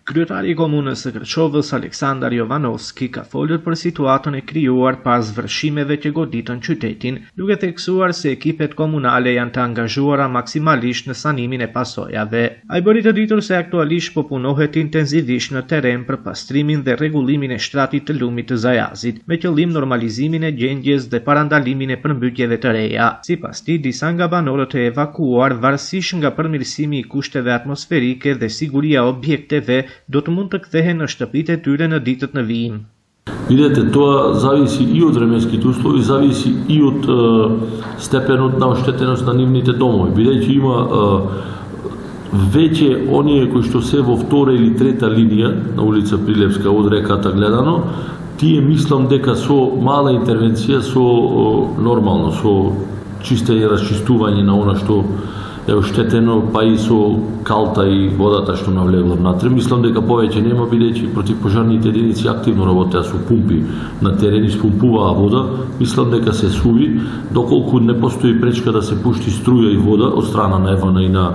Kryetari i komunës së Kërçovës Aleksandar Jovanovski ka folur për situatën e krijuar pas vërshimeve që goditën qytetin, duke theksuar se ekipet komunale janë të angazhuara maksimalisht në sanimin e pasojave. Ai bëri të ditur se aktualisht po punohet intensivisht në terren për pastrimin dhe rregullimin e shtratit të lumit të Zajazit, me qëllim normalizimin e gjendjes dhe parandalimin e përmbytjeve të reja. Sipas tij, disa nga banorët e evakuuar, varësisht nga përmirësimi i kushteve atmosferike dhe siguria objekteve, do të mund të kthehen në shtëpitë e tyre në ditët në vijim. Видете, тоа зависи и од временските услови, зависи и од степенот на оштетеност на нивните домови, бидејќи има веќе оние кои што се во втора или трета линија на улица Прилепска од реката гледано, тие мислам дека со мала интервенција, со нормално, со чисто расчистување на она што е оштетено, па и со калта и водата што навлегла внатре. Мислам дека повеќе нема, бидејќи противпожарните единици активно работеа со пумпи на терен и спумпуваа вода. Мислам дека се суви, доколку не постои пречка да се пушти струја и вода од страна на ЕВН и на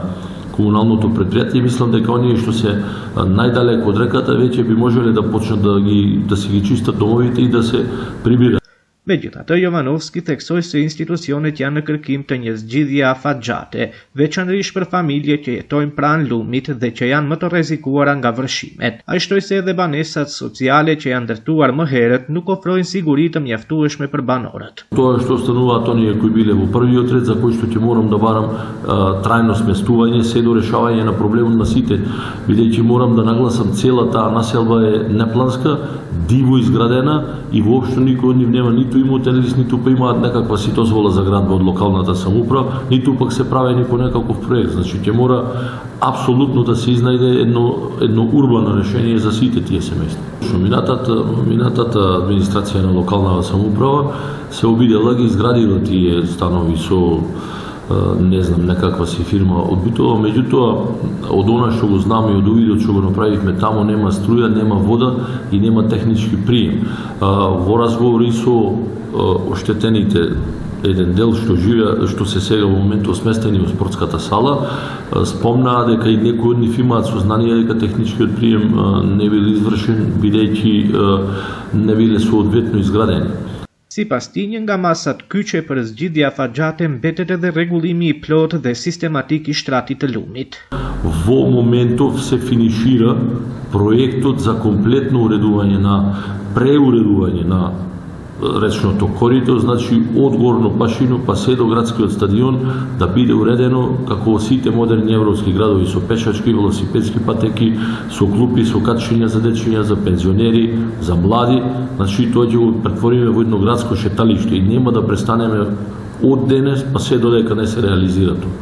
комуналното предпријатие. Мислам дека оние што се најдалеку од реката веќе би можеле да почнат да си ги чистат домовите и да се прибираат. Megjithatë, Jovanovski theksoi se institucionet janë në kërkim të një zgjidhje afatgjate, veçanërisht për familje që jetojnë pranë lumit dhe që janë më të rrezikuara nga vërshimet. Ai shtoi se edhe banesat sociale që janë ndërtuar më herët nuk ofrojnë siguri të mjaftueshme për banorët. Тоа што остануваат оние кои биле во првиот ред, за кои што ќе морам да барам трајно сместување, се до решавање на проблемот на сите, бидејќи морам да нагласам цела таа населба е непланска, диво изградена и воопшто никој од нив нема ниту имотен лист, ниту па имаат некаква си дозвола за градба од локалната самоуправа, ниту пак се правени по некаков проект. Значи ќе мора апсолутно да се изнајде едно урбано решение за сите тие семејства. Минатата администрација на локалната самоуправа се обидела ги изградила тие станови со не знам, некаква си фирма од Битола, меѓутоа од она што го знам и од увидот што го направивме таму, нема струја, нема вода и нема технички прием. Во разговори со оштетените еден дел што се сега во моментот сместени во спортската сала, спомнаа дека и некои од нив имаат сознание дека техничкиот прием не бил извршен, бидејќи не биле соодветно изградени. Sipas tij, një nga masat kyçe për zgjidhje afatgjate mbetet edhe rregullimi i plotë dhe sistematik i shtratit të lumit. Во моментов се финишира проектот за комплетно уредување на преуредување на речното корито, значи од Горно Пашино па се до градскиот стадион да биде уредено како во сите модерни европски градови, со пешачки, велосипедски патеки, со клупи, со качења за дечиња, за пензионери, за млади. Значи тоа ќе го претвориме во едно градско шеталиште и нема да престанеме од денес па се додека не се реализира тоа.